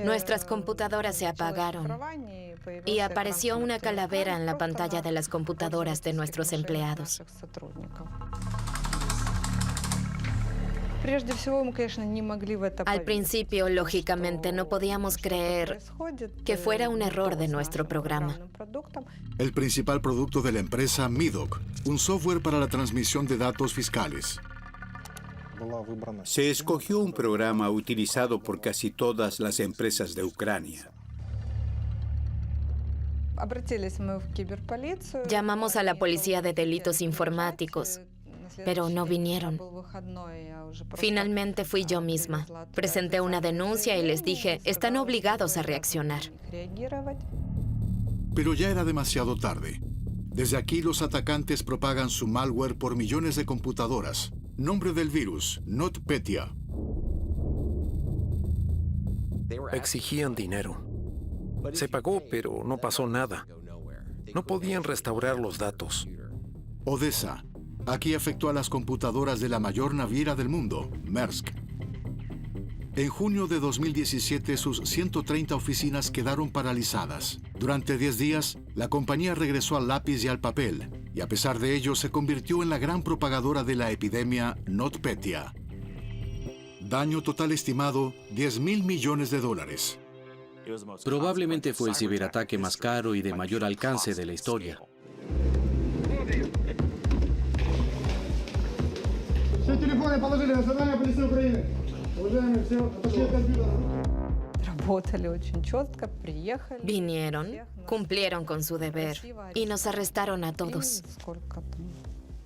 Nuestras computadoras se apagaron y apareció una calavera en la pantalla de las computadoras de nuestros empleados. Al principio, lógicamente, no podíamos creer que fuera un error de nuestro programa. El principal producto de la empresa, Midoc, un software para la transmisión de datos fiscales. Se escogió un programa utilizado por casi todas las empresas de Ucrania. Llamamos a la policía de delitos informáticos, pero no vinieron. Finalmente fui yo misma. Presenté una denuncia y les dije, están obligados a reaccionar. Pero ya era demasiado tarde. Desde aquí los atacantes propagan su malware por millones de computadoras. Nombre del virus, NotPetya. Exigían dinero. Se pagó, pero no pasó nada. No podían restaurar los datos. Odessa. Aquí afectó a las computadoras de la mayor naviera del mundo, Maersk. En junio de 2017, sus 130 oficinas quedaron paralizadas. Durante 10 días, la compañía regresó al lápiz y al papel, y a pesar de ello, se convirtió en la gran propagadora de la epidemia NotPetya. Daño total estimado, $10.000 millones. Probablemente fue el ciberataque más caro y de mayor alcance de la historia. Vinieron, cumplieron con su deber y nos arrestaron a todos.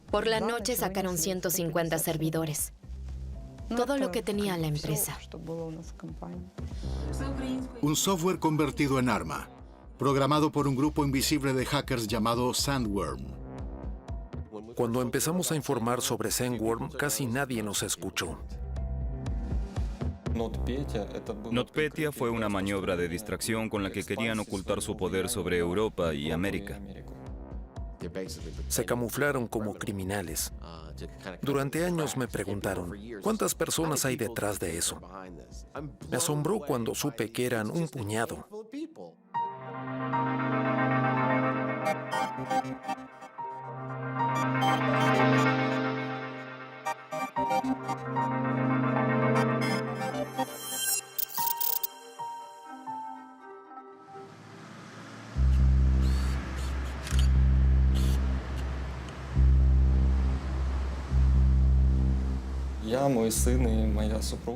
Por la noche sacaron 150 servidores. Todo lo que tenía la empresa. Un software convertido en arma, programado por un grupo invisible de hackers llamado Sandworm. Cuando empezamos a informar sobre Sandworm, casi nadie nos escuchó. NotPetya fue una maniobra de distracción con la que querían ocultar su poder sobre Europa y América. Se camuflaron como criminales. Durante años me preguntaron, ¿cuántas personas hay detrás de eso? Me asombró cuando supe que eran un puñado.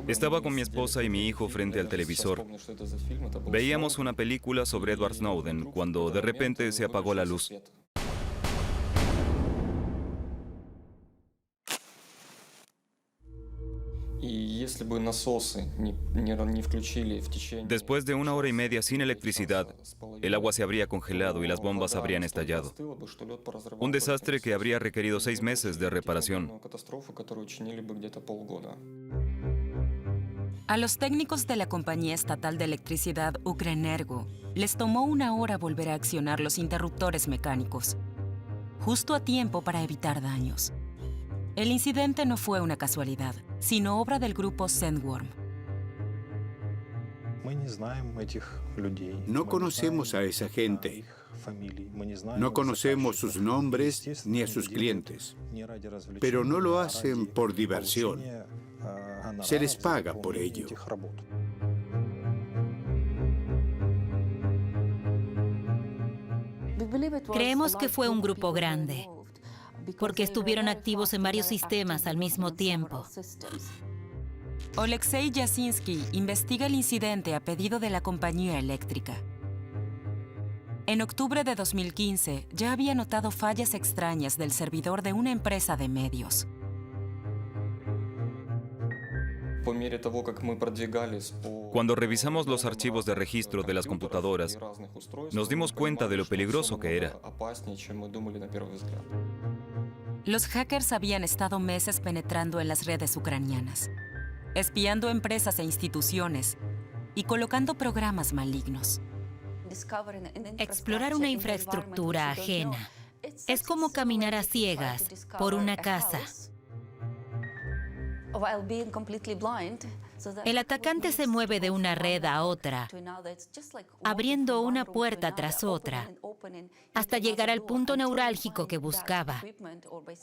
Estaba con mi esposa y mi hijo frente al televisor. Veíamos una película sobre Edward Snowden cuando de repente se apagó la luz. Después de 1 hora y media sin electricidad, el agua se habría congelado y las bombas habrían estallado. Un desastre que habría requerido 6 meses de reparación. A los técnicos de la compañía estatal de electricidad Ukrenergo les tomó 1 hora volver a accionar los interruptores mecánicos, justo a tiempo para evitar daños. El incidente no fue una casualidad, sino obra del grupo Sandworm. No conocemos a esa gente. No conocemos sus nombres ni a sus clientes. Pero no lo hacen por diversión. Se les paga por ello. Creemos que fue un grupo grande, porque estuvieron activos en varios sistemas al mismo tiempo. Oleksiy Yasinski investiga el incidente a pedido de la compañía eléctrica. En octubre de 2015, ya había notado fallas extrañas del servidor de una empresa de medios. Cuando revisamos los archivos de registro de las computadoras, nos dimos cuenta de lo peligroso que era. Los hackers habían estado meses penetrando en las redes ucranianas, espiando empresas e instituciones y colocando programas malignos. Explorar una infraestructura ajena es como caminar a ciegas por una casa. El atacante se mueve de una red a otra, abriendo una puerta tras otra, hasta llegar al punto neurálgico que buscaba,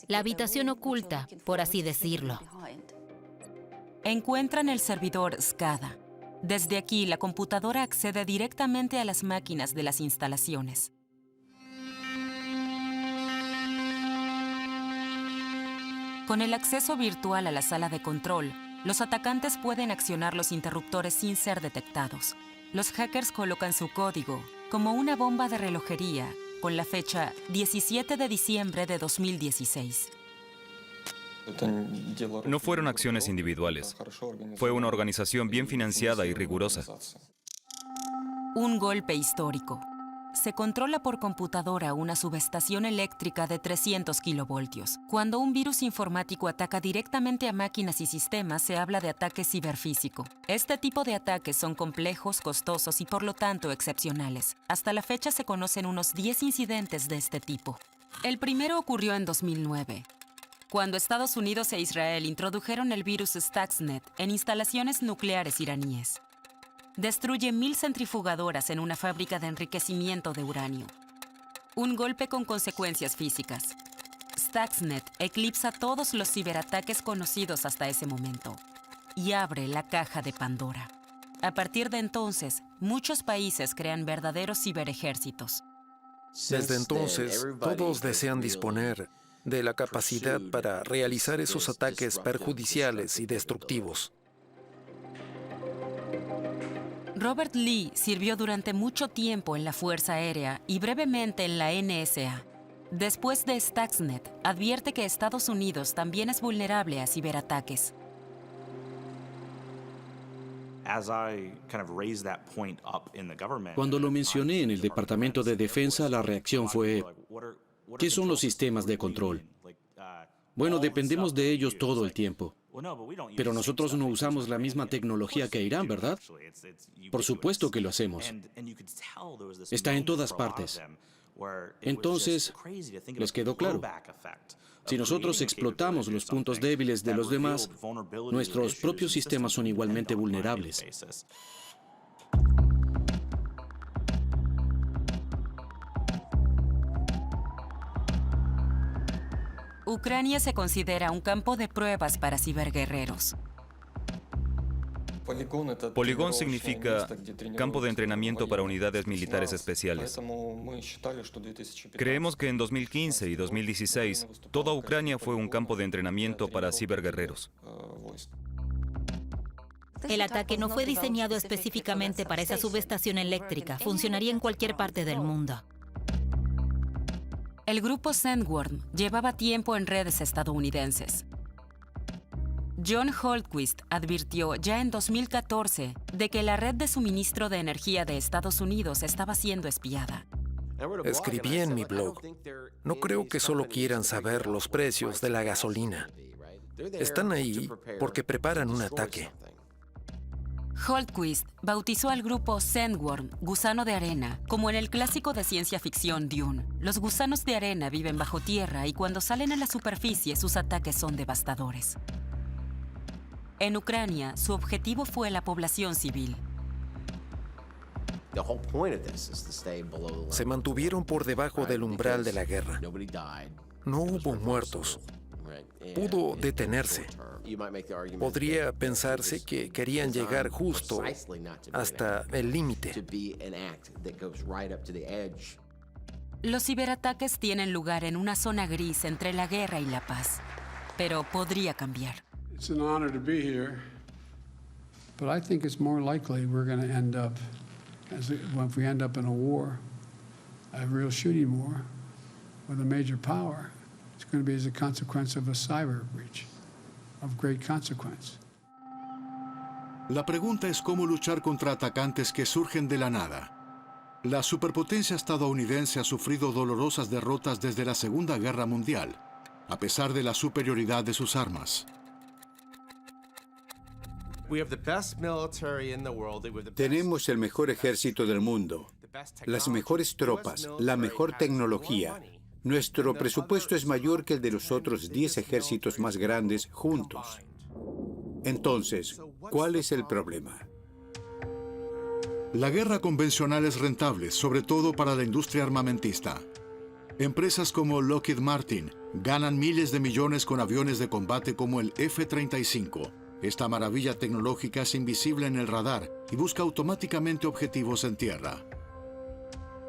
la habitación oculta, por así decirlo. Encuentran el servidor SCADA. Desde aquí, la computadora accede directamente a las máquinas de las instalaciones. Con el acceso virtual a la sala de control, los atacantes pueden accionar los interruptores sin ser detectados. Los hackers colocan su código como una bomba de relojería con la fecha 17 de diciembre de 2016. No fueron acciones individuales. Fue una organización bien financiada y rigurosa. Un golpe histórico. Se controla por computadora una subestación eléctrica de 300 kilovoltios. Cuando un virus informático ataca directamente a máquinas y sistemas, se habla de ataque ciberfísico. Este tipo de ataques son complejos, costosos y por lo tanto excepcionales. Hasta la fecha se conocen unos 10 incidentes de este tipo. El primero ocurrió en 2009, cuando Estados Unidos e Israel introdujeron el virus Stuxnet en instalaciones nucleares iraníes. Destruye 1000 centrifugadoras en una fábrica de enriquecimiento de uranio. Un golpe con consecuencias físicas. Stuxnet eclipsa todos los ciberataques conocidos hasta ese momento y abre la caja de Pandora. A partir de entonces, muchos países crean verdaderos ciberejércitos. Desde entonces, todos desean disponer de la capacidad para realizar esos ataques perjudiciales y destructivos. Robert Lee sirvió durante mucho tiempo en la Fuerza Aérea y brevemente en la NSA. Después de Stuxnet, advierte que Estados Unidos también es vulnerable a ciberataques. Cuando lo mencioné en el Departamento de Defensa, la reacción fue: ¿qué son los sistemas de control? Bueno, dependemos de ellos todo el tiempo. Pero nosotros no usamos la misma tecnología que Irán, ¿verdad? Por supuesto que lo hacemos. Está en todas partes. Entonces, les quedó claro. Si nosotros explotamos los puntos débiles de los demás, nuestros propios sistemas son igualmente vulnerables. Ucrania se considera un campo de pruebas para ciberguerreros. Poligón significa campo de entrenamiento para unidades militares especiales. Creemos que en 2015 y 2016, toda Ucrania fue un campo de entrenamiento para ciberguerreros. El ataque no fue diseñado específicamente para esa subestación eléctrica. Funcionaría en cualquier parte del mundo. El grupo Sandworm llevaba tiempo en redes estadounidenses. John Holtquist advirtió ya en 2014 de que la red de suministro de energía de Estados Unidos estaba siendo espiada. Escribí en mi blog: no creo que solo quieran saber los precios de la gasolina. Están ahí porque preparan un ataque. Holtquist bautizó al grupo Sandworm, gusano de arena, como en el clásico de ciencia ficción Dune. Los gusanos de arena viven bajo tierra y cuando salen a la superficie sus ataques son devastadores. En Ucrania, su objetivo fue la población civil. Se mantuvieron por debajo del umbral de la guerra. No hubo muertos. Pudo detenerse. Podría pensarse que querían llegar justo hasta el límite. Los ciberataques tienen lugar en una zona gris entre la guerra y la paz, pero podría cambiar. It's an honor to be here, but I think it's more likely we're going to end up, if we end up in a war, a real shooting war with a major power. It's going to be as a consequence of a cyber breach of great consequence. La pregunta es cómo luchar contra atacantes que surgen de la nada. La superpotencia estadounidense ha sufrido dolorosas derrotas desde la Segunda Guerra Mundial, a pesar de la superioridad de sus armas. Tenemos el mejor ejército del mundo, las mejores tropas, la mejor tecnología. Nuestro presupuesto es mayor que el de los otros 10 ejércitos más grandes juntos. Entonces, ¿Cuál es el problema? La guerra convencional es rentable, sobre todo para la industria armamentista. Empresas como Lockheed Martin ganan miles de millones con aviones de combate como el F-35. Esta maravilla tecnológica es invisible en el radar y busca automáticamente objetivos en tierra.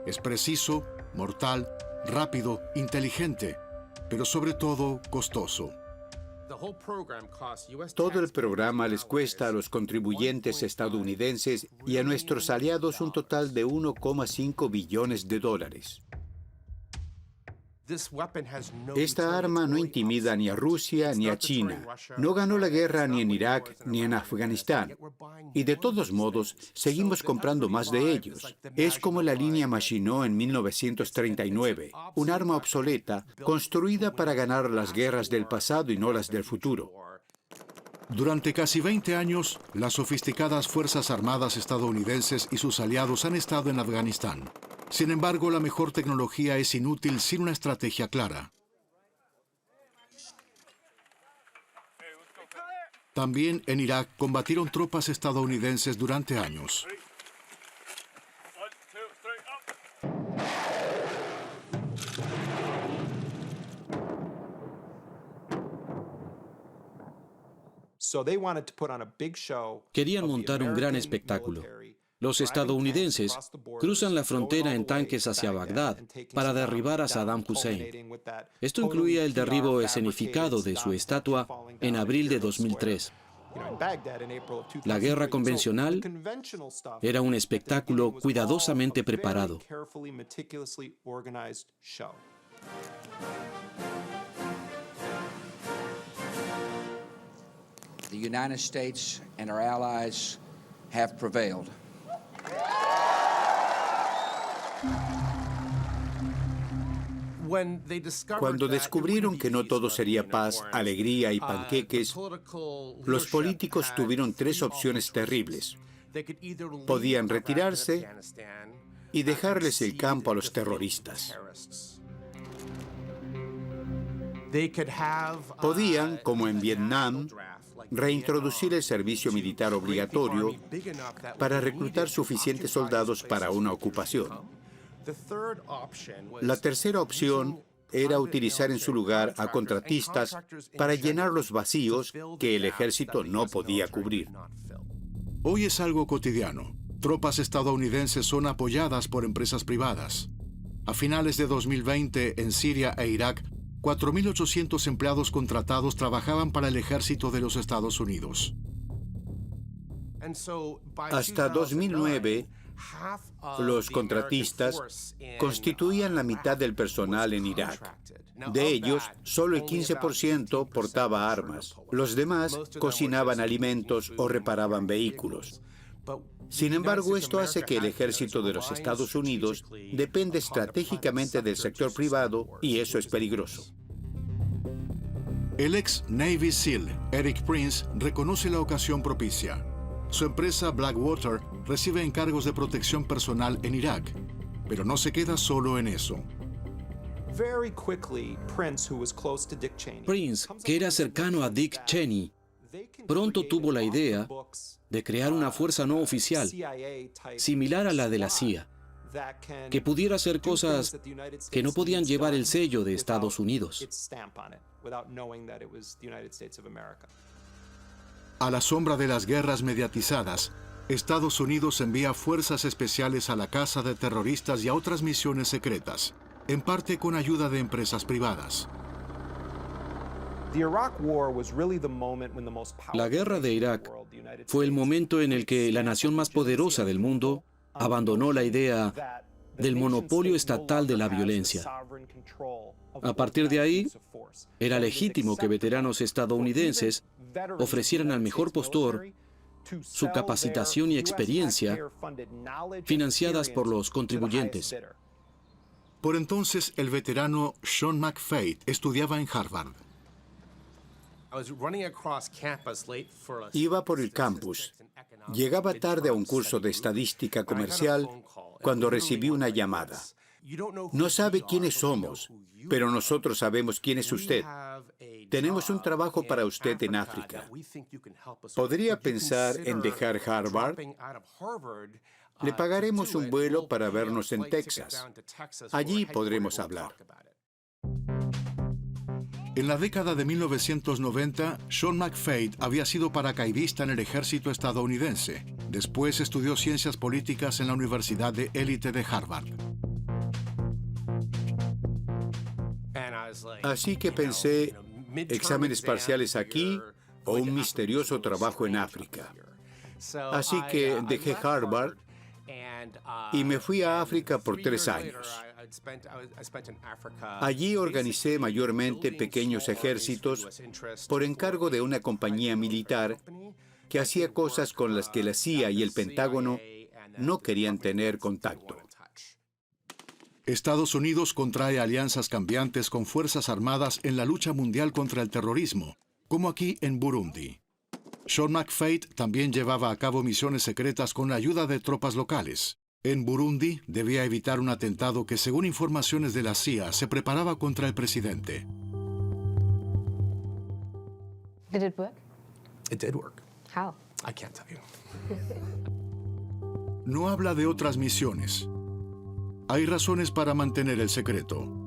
Es preciso, mortal, rápido, inteligente, pero sobre todo costoso. Todo el programa les cuesta a los contribuyentes estadounidenses y a nuestros aliados un total de 1,5 billones de dólares. Esta arma no intimida ni a Rusia ni a China. No ganó la guerra ni en Irak ni en Afganistán. Y de todos modos, seguimos comprando más de ellos. Es como la línea Maginot en 1939, un arma obsoleta construida para ganar las guerras del pasado y no las del futuro. Durante casi 20 años, las sofisticadas Fuerzas Armadas estadounidenses y sus aliados han estado en Afganistán. Sin embargo, la mejor tecnología es inútil sin una estrategia clara. También en Irak combatieron tropas estadounidenses durante años. Querían montar un gran espectáculo. Los estadounidenses cruzan la frontera en tanques hacia Bagdad para derribar a Saddam Hussein. Esto incluía el derribo escenificado de su estatua en abril de 2003. La guerra convencional era un espectáculo cuidadosamente preparado. The United States and our allies have prevailed. Cuando descubrieron que no todo sería paz, alegría y panqueques, los políticos tuvieron tres opciones terribles. Podían retirarse y dejarles el campo a los terroristas. Podían, como en Vietnam, reintroducir el servicio militar obligatorio para reclutar suficientes soldados para una ocupación. La tercera opción era utilizar en su lugar a contratistas para llenar los vacíos que el ejército no podía cubrir. Hoy es algo cotidiano. Tropas estadounidenses son apoyadas por empresas privadas. A finales de 2020, en Siria e Irak, 4.800 empleados contratados trabajaban para el ejército de los Estados Unidos. Hasta 2009, los contratistas constituían la mitad del personal en Irak. De ellos, solo el 15% portaba armas. Los demás cocinaban alimentos o reparaban vehículos. Sin embargo, esto hace que el ejército de los Estados Unidos depende estratégicamente del sector privado y eso es peligroso. El ex Navy SEAL, Eric Prince, reconoce la ocasión propicia. Su empresa Blackwater recibe encargos de protección personal en Irak, pero no se queda solo en eso. Prince, que era cercano a Dick Cheney, pronto tuvo la idea de crear una fuerza no oficial, similar a la de la CIA, que pudiera hacer cosas que no podían llevar el sello de Estados Unidos. A la sombra de las guerras mediatizadas, Estados Unidos envía fuerzas especiales a la caza de terroristas y a otras misiones secretas, en parte con ayuda de empresas privadas. La guerra de Irak fue el momento en el que la nación más poderosa del mundo abandonó la idea del monopolio estatal de la violencia. A partir de ahí, era legítimo que veteranos estadounidenses ofrecieran al mejor postor su capacitación y experiencia financiadas por los contribuyentes. Por entonces, el veterano Sean McFate estudiaba en Harvard. Iba por el campus. Llegaba tarde a un curso de estadística comercial cuando recibí una llamada. No sabe quiénes somos, pero nosotros sabemos quién es usted. tenemos un trabajo para usted en África. ¿Podría pensar en dejar Harvard? Le pagaremos un vuelo para vernos en Texas. Allí podremos hablar. En la década de 1990, Sean McFate había sido paracaidista en el ejército estadounidense. Después estudió ciencias políticas en la Universidad de Élite de Harvard. Así que pensé, exámenes parciales aquí o un misterioso trabajo en África. Así que dejé Harvard y me fui a África por 3 años. Allí organicé mayormente pequeños ejércitos por encargo de una compañía militar que hacía cosas con las que la CIA y el Pentágono no querían tener contacto. Estados Unidos contrae alianzas cambiantes con fuerzas armadas en la lucha mundial contra el terrorismo, como aquí en Burundi. Sean McFate también llevaba a cabo misiones secretas con la ayuda de tropas locales. En Burundi debía evitar un atentado que, según informaciones de la CIA, se preparaba contra el presidente. Did it work? It did work. How? I can't tell you. No habla de otras misiones. Hay razones para mantener el secreto.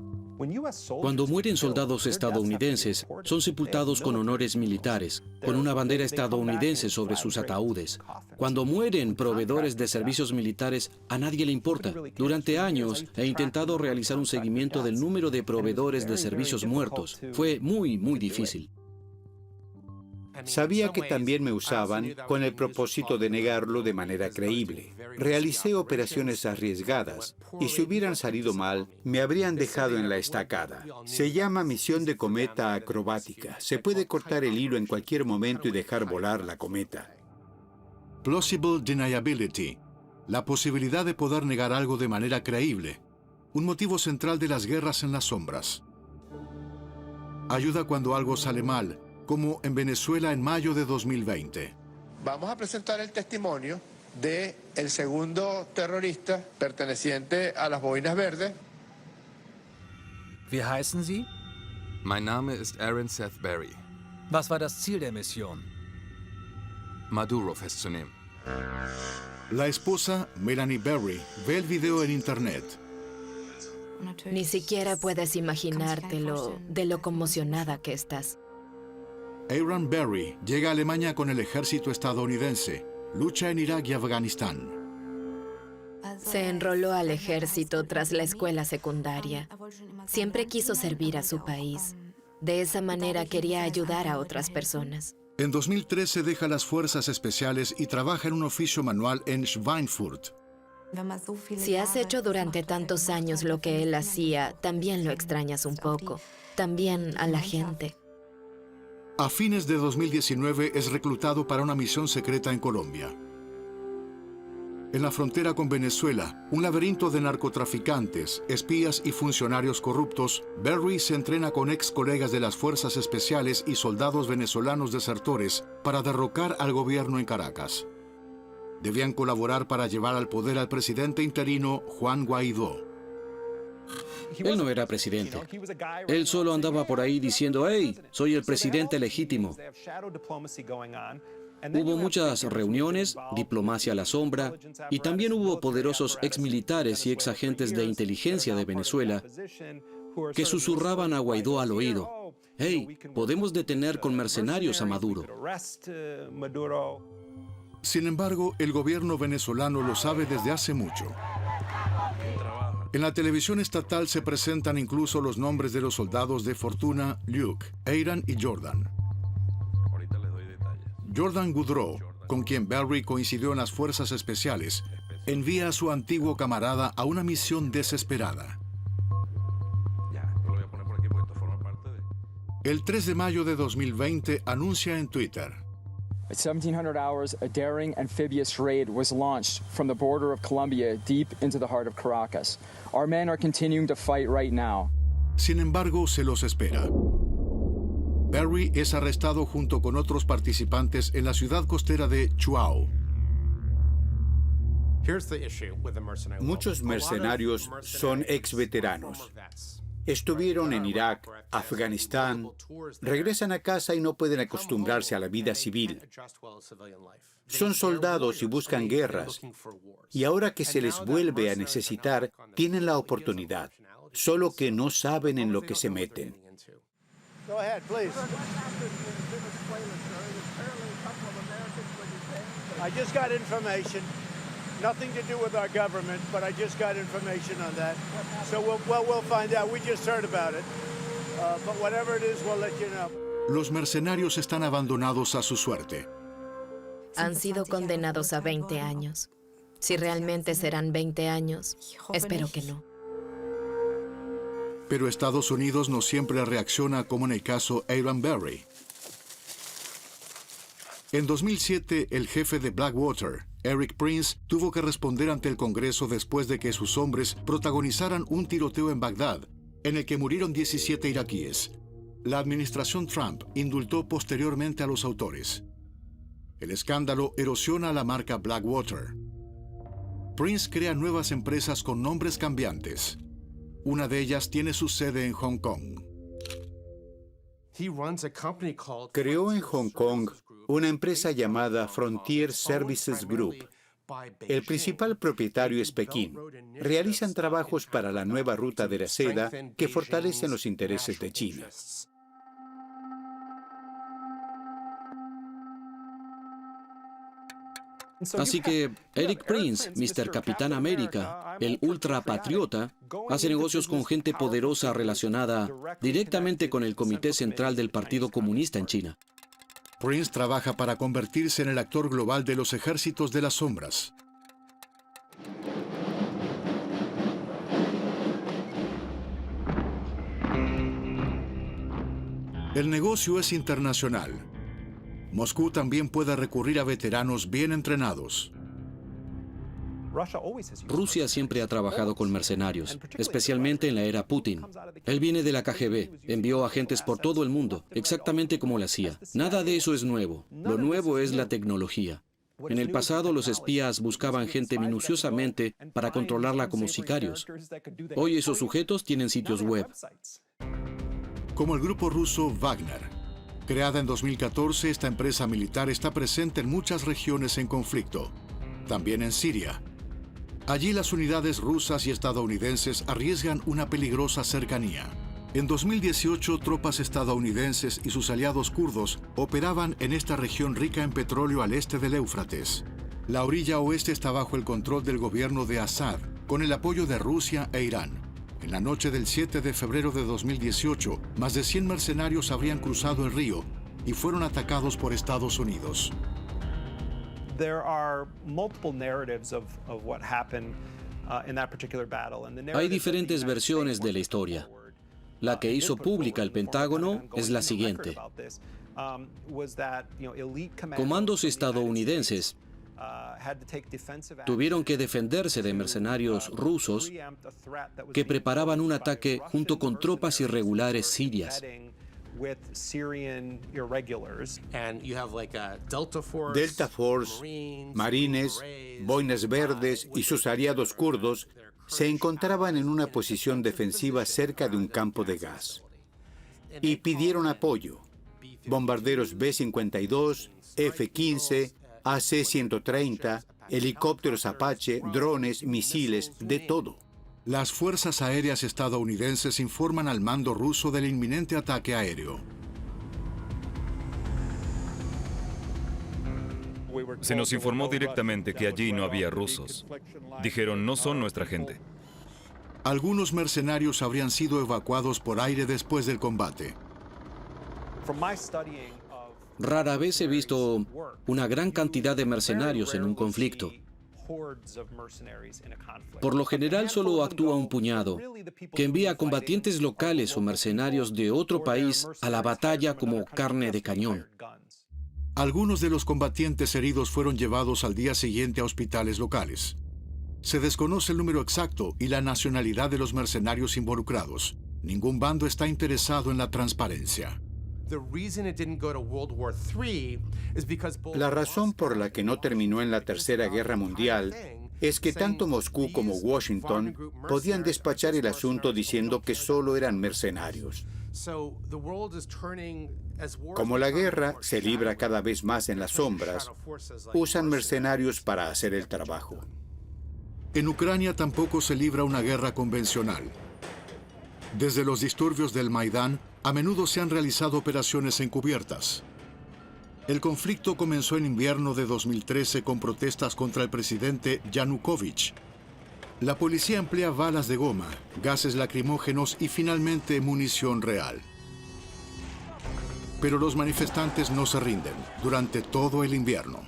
Cuando mueren soldados estadounidenses, son sepultados con honores militares, con una bandera estadounidense sobre sus ataúdes. Cuando mueren proveedores de servicios militares, a nadie le importa. Durante años he intentado realizar un seguimiento del número de proveedores de servicios muertos. Fue muy difícil. Sabía que también me usaban con el propósito de negarlo de manera creíble. Realicé operaciones arriesgadas y si hubieran salido mal, me habrían dejado en la estacada. Se llama misión de cometa acrobática. Se puede cortar el hilo en cualquier momento y dejar volar la cometa. Plausible deniability, la posibilidad de poder negar algo de manera creíble, un motivo central de las guerras en las sombras. Ayuda cuando algo sale mal, como en Venezuela en mayo de 2020. Vamos a presentar el testimonio del segundo terrorista perteneciente a las Boinas Verdes. Wie heißen Sie? Mein Name ist Aaron Seth Berry. Was war das Ziel der Mission? Maduro festzunehmen. La esposa, Melanie Berry, ve el video en internet. Ni siquiera puedes imaginártelo de lo conmocionada que estás. Aaron Berry llega a Alemania con el ejército estadounidense. Lucha en Irak y Afganistán. Se enroló al ejército tras la escuela secundaria. Siempre quiso servir a su país. De esa manera quería ayudar a otras personas. En 2013 deja las fuerzas especiales y trabaja en un oficio manual en Schweinfurt. Si has hecho durante tantos años lo que él hacía, también lo extrañas un poco. También a la gente. A fines de 2019 es reclutado para una misión secreta en Colombia. En la frontera con Venezuela, un laberinto de narcotraficantes, espías y funcionarios corruptos, Berry se entrena con ex colegas de las fuerzas especiales y soldados venezolanos desertores para derrocar al gobierno en Caracas. Debían colaborar para llevar al poder al presidente interino Juan Guaidó. Él no era presidente. Él solo andaba por ahí diciendo, «Hey, soy el presidente legítimo». Hubo muchas reuniones, diplomacia a la sombra, y también hubo poderosos exmilitares y exagentes de inteligencia de Venezuela que susurraban a Guaidó al oído, «Hey, podemos detener con mercenarios a Maduro». Sin embargo, el gobierno venezolano lo sabe desde hace mucho. En la televisión estatal se presentan incluso los nombres de los soldados de Fortuna, Luke, Aaron y Jordan. Jordan Goodrow, con quien Berry coincidió en las fuerzas especiales, envía a su antiguo camarada a una misión desesperada. El 3 de mayo de 2020 anuncia en Twitter: At 1700 hours, a daring amphibious raid was launched from the border of Colombia deep into the heart of Caracas. Our men are continuing to fight right now. Sin embargo, se los espera. Berry es arrestado junto con otros participantes en la ciudad costera de Chuao. Muchos mercenarios son ex veteranos. Estuvieron en Irak, Afganistán, regresan a casa y no pueden acostumbrarse a la vida civil. Son soldados y buscan guerras, y ahora que se les vuelve a necesitar, tienen la oportunidad, solo que no saben en lo que se meten. Go ahead, please. I just got information. Nothing to do with our government, but I just got information on that. So we'll find out. We just heard about it. But whatever it is, we'll let you know. Los mercenarios están abandonados a su suerte. Han sido condenados a 20 años. Si realmente serán 20 años, espero que no. Pero Estados Unidos no siempre reacciona como en el caso Aaron Berry. En 2007, el jefe de Blackwater, Eric Prince, tuvo que responder ante el Congreso después de que sus hombres protagonizaran un tiroteo en Bagdad, en el que murieron 17 iraquíes. La administración Trump indultó posteriormente a los autores. El escándalo erosiona la marca Blackwater. Prince crea nuevas empresas con nombres cambiantes. Una de ellas tiene su sede en Hong Kong. Creó en Hong Kong una empresa llamada Frontier Services Group. El principal propietario es Pekín. Realizan trabajos para la nueva ruta de la seda que fortalecen los intereses de China. Así que Eric Prince, Mr. Capitán América, el ultrapatriota, hace negocios con gente poderosa relacionada directamente con el Comité Central del Partido Comunista en China. Prince trabaja para convertirse en el actor global de los ejércitos de las sombras. El negocio es internacional. Moscú también puede recurrir a veteranos bien entrenados. Rusia siempre ha trabajado con mercenarios, especialmente en la era Putin. Él viene de la KGB, envió agentes por todo el mundo, exactamente como la CIA. Nada de eso es nuevo. Lo nuevo es la tecnología. En el pasado, los espías buscaban gente minuciosamente para controlarla como sicarios. Hoy esos sujetos tienen sitios web. Como el grupo ruso Wagner. Creada en 2014, esta empresa militar está presente en muchas regiones en conflicto, también en Siria. Allí las unidades rusas y estadounidenses arriesgan una peligrosa cercanía. En 2018, tropas estadounidenses y sus aliados kurdos operaban en esta región rica en petróleo al este del Éufrates. La orilla oeste está bajo el control del gobierno de Assad, con el apoyo de Rusia e Irán. En la noche del 7 de febrero de 2018, más de 100 mercenarios habrían cruzado el río y fueron atacados por Estados Unidos. Hay diferentes versiones de la historia. La que hizo pública el Pentágono es la siguiente. Comandos estadounidenses tuvieron que defenderse de mercenarios rusos que preparaban un ataque junto con tropas irregulares sirias. Delta Force, Marines, Boinas Verdes y sus aliados kurdos se encontraban en una posición defensiva cerca de un campo de gas y pidieron apoyo. Bombarderos B-52, F-15, AC-130, helicópteros Apache, drones, misiles, de todo. Las fuerzas aéreas estadounidenses informan al mando ruso del inminente ataque aéreo. Se nos informó directamente que allí no había rusos. Dijeron, no son nuestra gente. Algunos mercenarios habrían sido evacuados por aire después del combate. Rara vez he visto una gran cantidad de mercenarios en un conflicto. Por lo general solo actúa un puñado, que envía combatientes locales o mercenarios de otro país a la batalla como carne de cañón. Algunos de los combatientes heridos fueron llevados al día siguiente a hospitales locales. Se desconoce el número exacto y la nacionalidad de los mercenarios involucrados. Ningún bando está interesado en la transparencia. La razón por la que no terminó en la Tercera Guerra Mundial es que tanto Moscú como Washington podían despachar el asunto diciendo que solo eran mercenarios. Como la guerra se libra cada vez más en las sombras, usan mercenarios para hacer el trabajo. En Ucrania tampoco se libra una guerra convencional. Desde los disturbios del Maidán, a menudo se han realizado operaciones encubiertas. El conflicto comenzó en invierno de 2013 con protestas contra el presidente Yanukovych. La policía emplea balas de goma, gases lacrimógenos y finalmente munición real. Pero los manifestantes no se rinden durante todo el invierno.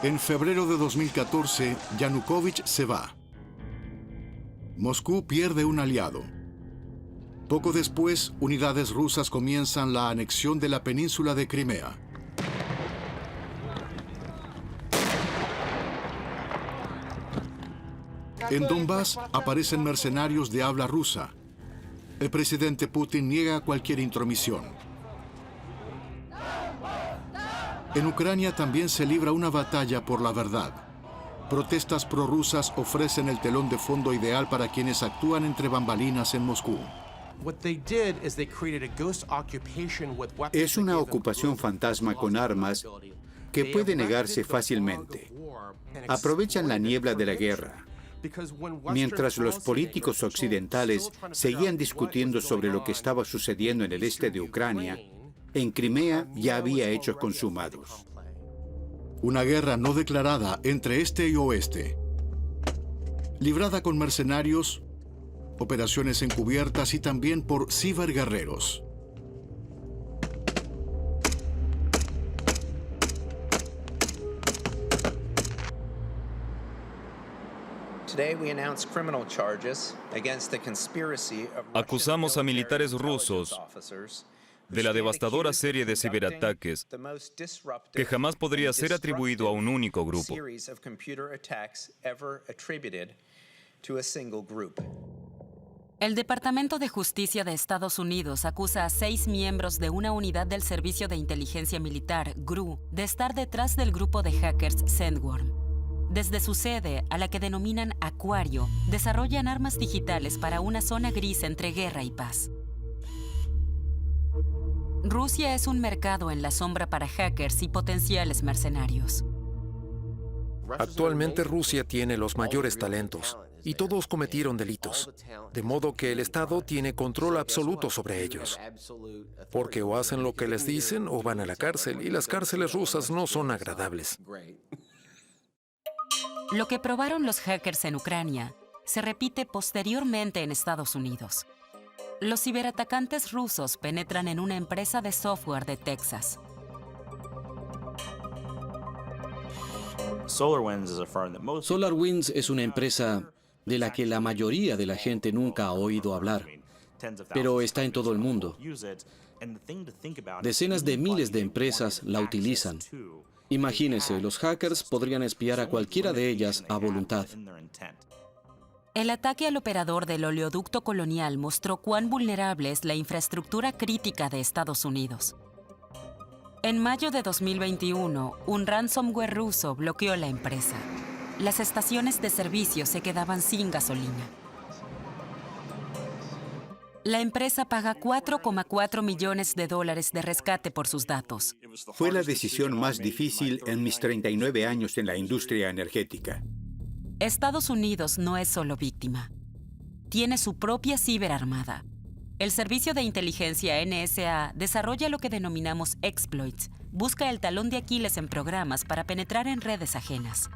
En febrero de 2014, Yanukovych se va. Moscú pierde un aliado. Poco después, unidades rusas comienzan la anexión de la península de Crimea. En Donbass aparecen mercenarios de habla rusa. El presidente Putin niega cualquier intromisión. En Ucrania también se libra una batalla por la verdad. Protestas prorrusas ofrecen el telón de fondo ideal para quienes actúan entre bambalinas en Moscú. Es una ocupación fantasma con armas que puede negarse fácilmente. Aprovechan la niebla de la guerra. Mientras los políticos occidentales seguían discutiendo sobre lo que estaba sucediendo en el este de Ucrania, en Crimea ya había hechos consumados. Una guerra no declarada entre este y oeste, librada con mercenarios, operaciones encubiertas y también por ciberguerreros. Acusamos a militares rusos de la devastadora serie de ciberataques que jamás podría ser atribuido a un único grupo. El Departamento de Justicia de Estados Unidos acusa a 6 miembros de una unidad del Servicio de Inteligencia Militar, GRU, de estar detrás del grupo de hackers Sandworm. Desde su sede, a la que denominan Acuario, desarrollan armas digitales para una zona gris entre guerra y paz. Rusia es un mercado en la sombra para hackers y potenciales mercenarios. Actualmente Rusia tiene los mayores talentos y todos cometieron delitos, de modo que el Estado tiene control absoluto sobre ellos, porque o hacen lo que les dicen o van a la cárcel, y las cárceles rusas no son agradables. Lo que probaron los hackers en Ucrania se repite posteriormente en Estados Unidos. Los ciberatacantes rusos penetran en una empresa de software de Texas. SolarWinds es una empresa de la que la mayoría de la gente nunca ha oído hablar, pero está en todo el mundo. Decenas de miles de empresas la utilizan. Imagínense, los hackers podrían espiar a cualquiera de ellas a voluntad. El ataque al operador del oleoducto colonial mostró cuán vulnerable es la infraestructura crítica de Estados Unidos. En mayo de 2021, un ransomware ruso bloqueó la empresa. Las estaciones de servicio se quedaban sin gasolina. La empresa paga $4,4 millones de rescate por sus datos. Fue la decisión más difícil en mis 39 años en la industria energética. Estados Unidos no es solo víctima. Tiene su propia ciberarmada. El servicio de inteligencia NSA desarrolla lo que denominamos exploits. Busca el talón de Aquiles en programas para penetrar en redes ajenas.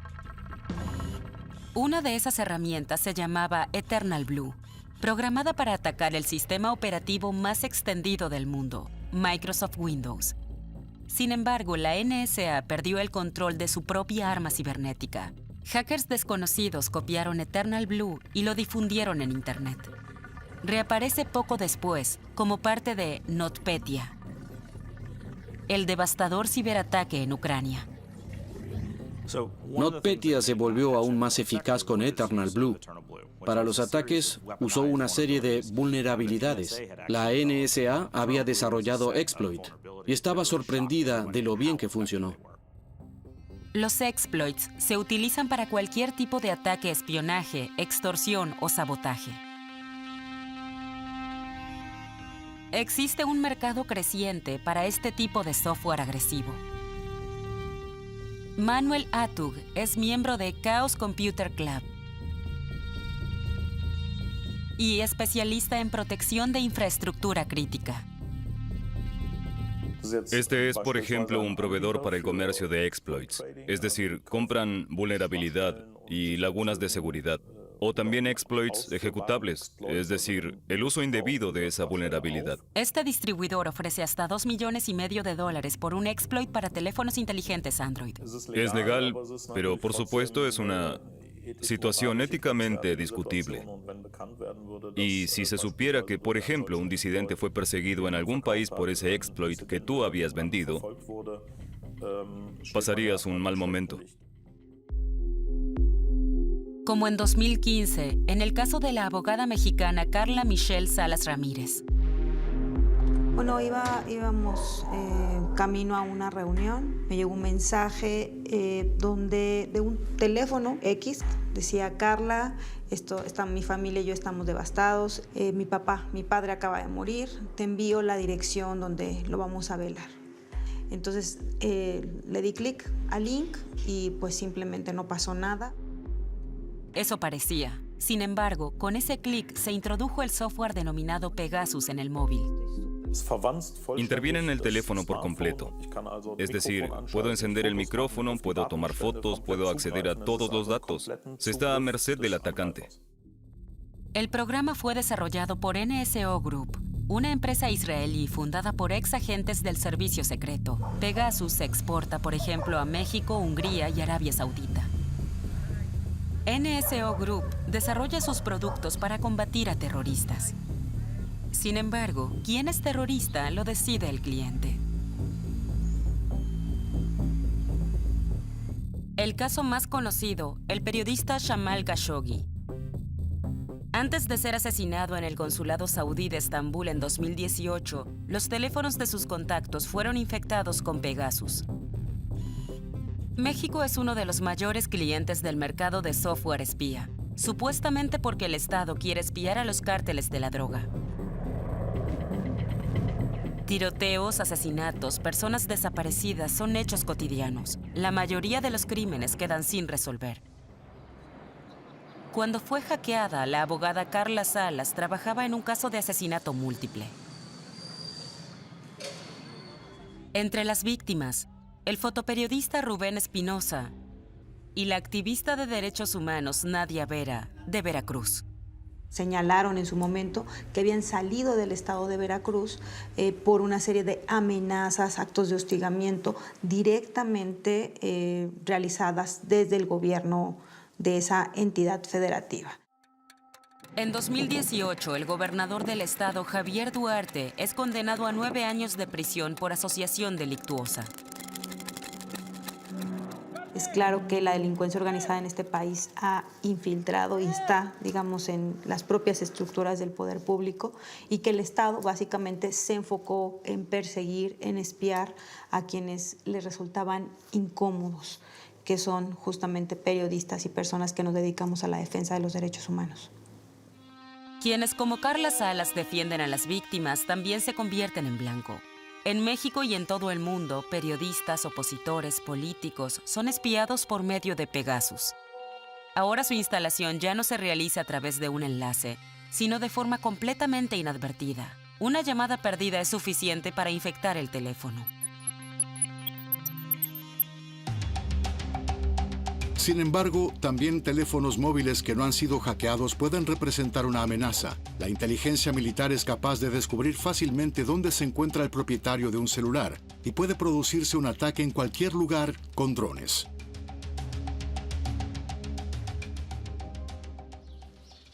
Una de esas herramientas se llamaba Eternal Blue, programada para atacar el sistema operativo más extendido del mundo, Microsoft Windows. Sin embargo, la NSA perdió el control de su propia arma cibernética. Hackers desconocidos copiaron Eternal Blue y lo difundieron en Internet. Reaparece poco después como parte de NotPetya, el devastador ciberataque en Ucrania. NotPetya se volvió aún más eficaz con Eternal Blue. Para los ataques, usó una serie de vulnerabilidades. La NSA había desarrollado exploit y estaba sorprendida de lo bien que funcionó. Los exploits se utilizan para cualquier tipo de ataque, espionaje, extorsión o sabotaje. Existe un mercado creciente para este tipo de software agresivo. Manuel Atug es miembro de Chaos Computer Club y especialista en protección de infraestructura crítica. Este es, por ejemplo, un proveedor para el comercio de exploits, es decir, compran vulnerabilidad y lagunas de seguridad, o también exploits ejecutables, es decir, el uso indebido de esa vulnerabilidad. Este distribuidor ofrece hasta $2,5 millones por un exploit para teléfonos inteligentes Android. Es legal, pero por supuesto es una situación éticamente discutible. Y si se supiera que, por ejemplo, un disidente fue perseguido en algún país por ese exploit que tú habías vendido, pasarías un mal momento. Como en 2015, en el caso de la abogada mexicana Carla Michelle Salas Ramírez. Bueno, íbamos camino a una reunión. Me llegó un mensaje de un teléfono X. Decía: Carla, mi familia y yo estamos devastados. Mi padre acaba de morir. Te envío la dirección donde lo vamos a velar. Entonces le di clic al link y pues simplemente no pasó nada. Eso parecía. Sin embargo, con ese clic se introdujo el software denominado Pegasus en el móvil. Interviene en el teléfono por completo. Es decir, puedo encender el micrófono, puedo tomar fotos, puedo acceder a todos los datos. Se está a merced del atacante. El programa fue desarrollado por NSO Group, una empresa israelí fundada por ex agentes del servicio secreto. Pegasus se exporta, por ejemplo, a México, Hungría y Arabia Saudita. NSO Group desarrolla sus productos para combatir a terroristas. Sin embargo, quién es terrorista lo decide el cliente. El caso más conocido, el periodista Jamal Khashoggi. Antes de ser asesinado en el consulado saudí de Estambul en 2018, los teléfonos de sus contactos fueron infectados con Pegasus. México es uno de los mayores clientes del mercado de software espía, supuestamente porque el Estado quiere espiar a los cárteles de la droga. Tiroteos, asesinatos, personas desaparecidas son hechos cotidianos. La mayoría de los crímenes quedan sin resolver. Cuando fue hackeada, la abogada Carla Salas trabajaba en un caso de asesinato múltiple. Entre las víctimas, el fotoperiodista Rubén Espinosa y la activista de derechos humanos Nadia Vera, de Veracruz. Señalaron en su momento que habían salido del estado de Veracruz por una serie de amenazas, actos de hostigamiento directamente realizadas desde el gobierno de esa entidad federativa. En 2018, el gobernador del estado, Javier Duarte, es condenado a 9 años de prisión por asociación delictuosa. Es claro que la delincuencia organizada en este país ha infiltrado y está, digamos, en las propias estructuras del poder público y que el Estado básicamente se enfocó en perseguir, en espiar a quienes le resultaban incómodos, que son justamente periodistas y personas que nos dedicamos a la defensa de los derechos humanos. Quienes como Carla Salas defienden a las víctimas también se convierten en blanco. En México y en todo el mundo, periodistas, opositores, políticos son espiados por medio de Pegasus. Ahora su instalación ya no se realiza a través de un enlace, sino de forma completamente inadvertida. Una llamada perdida es suficiente para infectar el teléfono. Sin embargo, también teléfonos móviles que no han sido hackeados pueden representar una amenaza. La inteligencia militar es capaz de descubrir fácilmente dónde se encuentra el propietario de un celular y puede producirse un ataque en cualquier lugar con drones.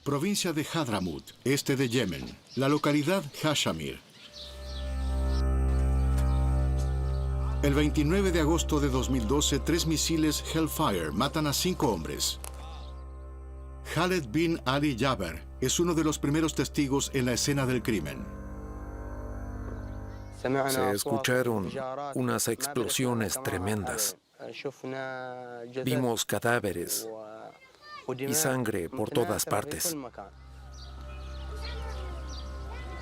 Provincia de Hadramut, este de Yemen. La localidad Hashamir. El 29 de agosto de 2012, 3 misiles Hellfire matan a 5 hombres. Khaled bin Ali Jaber es uno de los primeros testigos en la escena del crimen. Se escucharon unas explosiones tremendas. Vimos cadáveres y sangre por todas partes.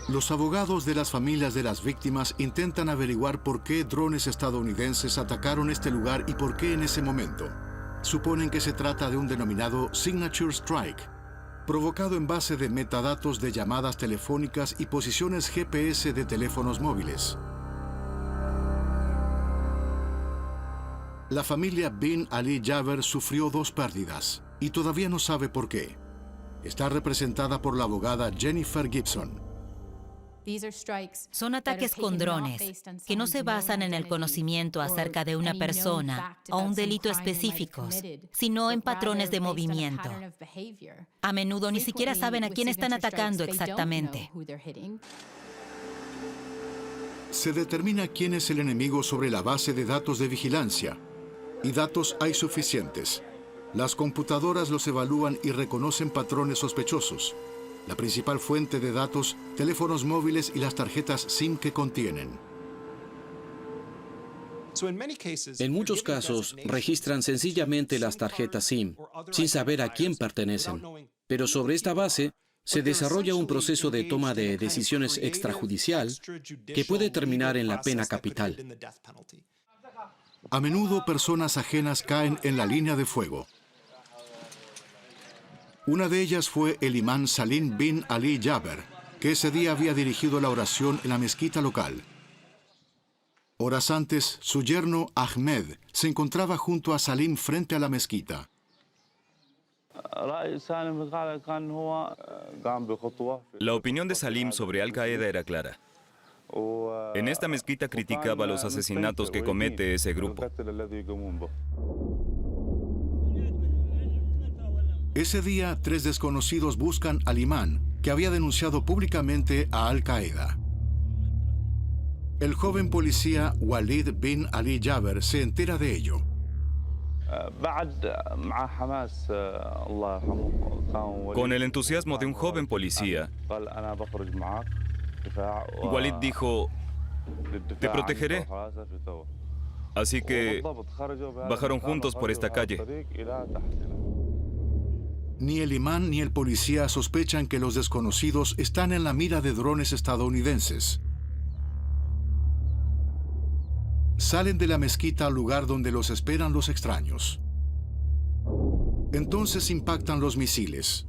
Los abogados de las familias de las víctimas intentan averiguar por qué drones estadounidenses atacaron este lugar y por qué en ese momento. Suponen que se trata de un denominado Signature Strike, provocado en base de metadatos de llamadas telefónicas y posiciones GPS de teléfonos móviles. La familia Bin Ali Jaber sufrió 2 pérdidas y todavía no sabe por qué. Está representada por la abogada Jennifer Gibson. Son ataques con drones que no se basan en el conocimiento acerca de una persona o un delito específicos, sino en patrones de movimiento. A menudo ni siquiera saben a quién están atacando exactamente. Se determina quién es el enemigo sobre la base de datos de vigilancia. Y datos hay suficientes. Las computadoras los evalúan y reconocen patrones sospechosos. La principal fuente de datos, teléfonos móviles y las tarjetas SIM que contienen. En muchos casos, registran sencillamente las tarjetas SIM, sin saber a quién pertenecen. Pero sobre esta base, se desarrolla un proceso de toma de decisiones extrajudicial que puede terminar en la pena capital. A menudo personas ajenas caen en la línea de fuego. Una de ellas fue el imán Salim bin Ali Jaber, que ese día había dirigido la oración en la mezquita local. Horas antes, su yerno Ahmed se encontraba junto a Salim frente a la mezquita. La opinión de Salim sobre Al-Qaeda era clara. En esta mezquita criticaba los asesinatos que comete ese grupo. Ese día, 3 desconocidos buscan al imán, que había denunciado públicamente a Al-Qaeda. El joven policía Walid bin Ali Jaber se entera de ello. Con el entusiasmo de un joven policía, Walid dijo, te protegeré. Así que bajaron juntos por esta calle. Ni el imán ni el policía sospechan que los desconocidos están en la mira de drones estadounidenses. Salen de la mezquita al lugar donde los esperan los extraños. Entonces impactan los misiles.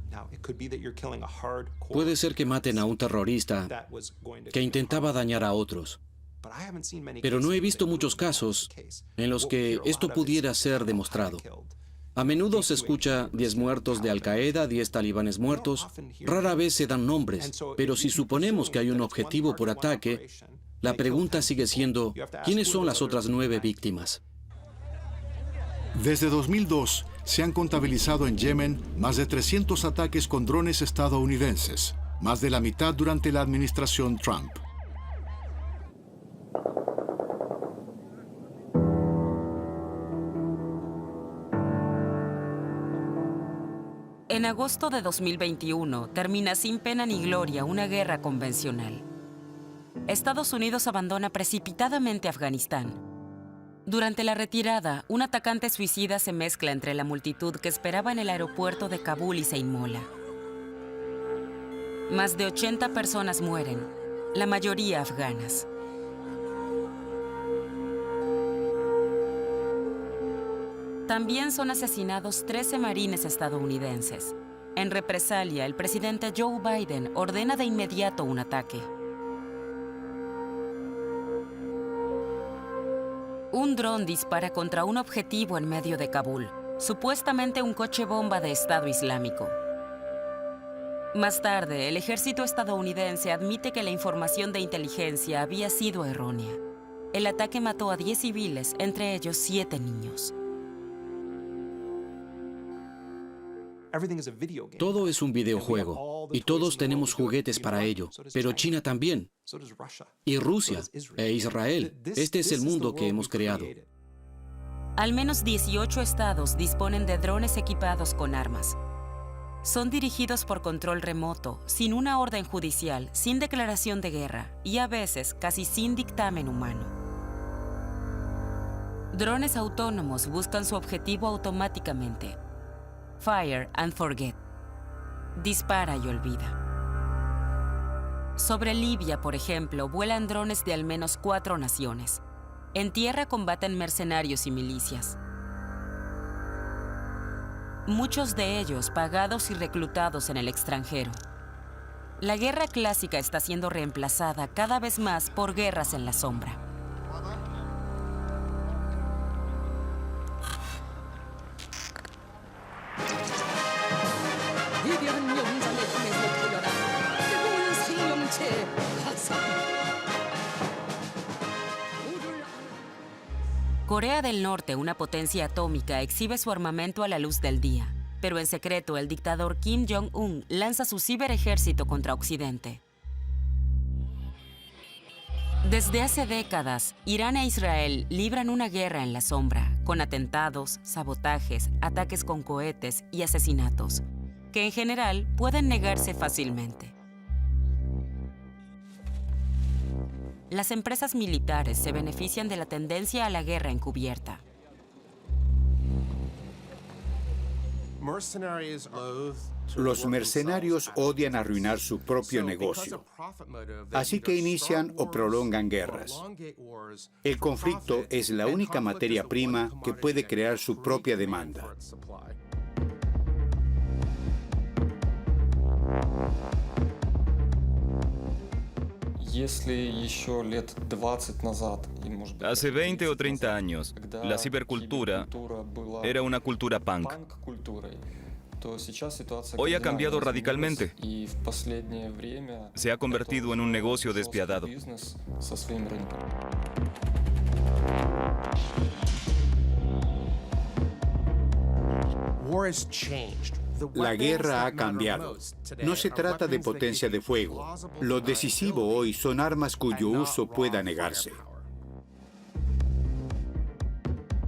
Puede ser que maten a un terrorista que intentaba dañar a otros. Pero no he visto muchos casos en los que esto pudiera ser demostrado. A menudo se escucha 10 muertos de Al-Qaeda, 10 talibanes muertos. Rara vez se dan nombres, pero si suponemos que hay un objetivo por ataque, la pregunta sigue siendo, ¿quiénes son las otras 9 víctimas? Desde 2002, se han contabilizado en Yemen más de 300 ataques con drones estadounidenses, más de la mitad durante la administración Trump. En agosto de 2021 termina sin pena ni gloria una guerra convencional. Estados Unidos abandona precipitadamente Afganistán. Durante la retirada, un atacante suicida se mezcla entre la multitud que esperaba en el aeropuerto de Kabul y se inmola. Más de 80 personas mueren, la mayoría afganas. También son asesinados 13 marines estadounidenses. En represalia, el presidente Joe Biden ordena de inmediato un ataque. Un dron dispara contra un objetivo en medio de Kabul, supuestamente un coche bomba de Estado Islámico. Más tarde, el ejército estadounidense admite que la información de inteligencia había sido errónea. El ataque mató a 10 civiles, entre ellos 7 niños. Todo es un videojuego y todos tenemos juguetes para ello, pero China también, y Rusia e Israel. Este es el mundo que hemos creado. Al menos 18 estados disponen de drones equipados con armas. Son dirigidos por control remoto, sin una orden judicial, sin declaración de guerra y a veces casi sin dictamen humano. Drones autónomos buscan su objetivo automáticamente. Fire and forget. Dispara y olvida. Sobre Libia, por ejemplo, vuelan drones de al menos 4 naciones. En tierra combaten mercenarios y milicias. Muchos de ellos pagados y reclutados en el extranjero. La guerra clásica está siendo reemplazada cada vez más por guerras en la sombra. Corea del Norte, una potencia atómica, exhibe su armamento a la luz del día. Pero en secreto, el dictador Kim Jong-un lanza su ciberejército contra Occidente. Desde hace décadas, Irán e Israel libran una guerra en la sombra, con atentados, sabotajes, ataques con cohetes y asesinatos, que en general pueden negarse fácilmente. Las empresas militares se benefician de la tendencia a la guerra encubierta. Los mercenarios odian arruinar su propio negocio, así que inician o prolongan guerras. El conflicto es la única materia prima que puede crear su propia demanda. Hace 20 o 30 años, la cibercultura era una cultura punk. Hoy ha cambiado radicalmente. Se ha convertido en un negocio despiadado. La guerra ha cambiado. No se trata de potencia de fuego. Lo decisivo hoy son armas cuyo uso pueda negarse.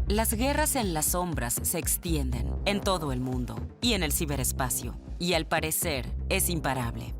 Las guerras en las sombras se extienden en todo el mundo y en el ciberespacio. Y al parecer es imparable.